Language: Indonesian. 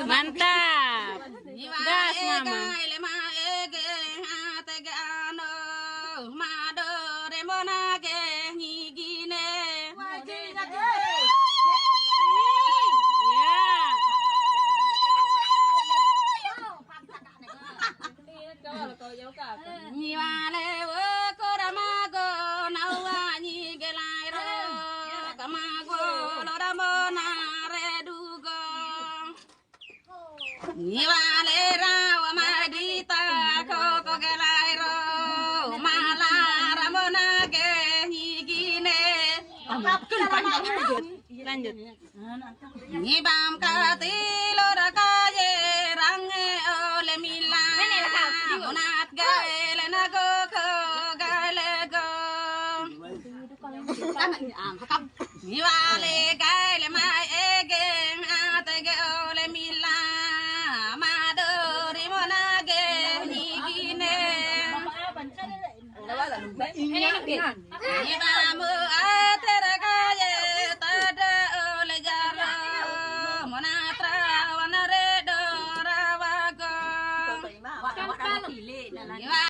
Mantap. Gas mama. Lanjut. Ngibam katilo rakaye range ole mila. Unat gaele nago ko gaele go. Niwale gaele mai ege atege ole mila. Madori monage higine. Ngibam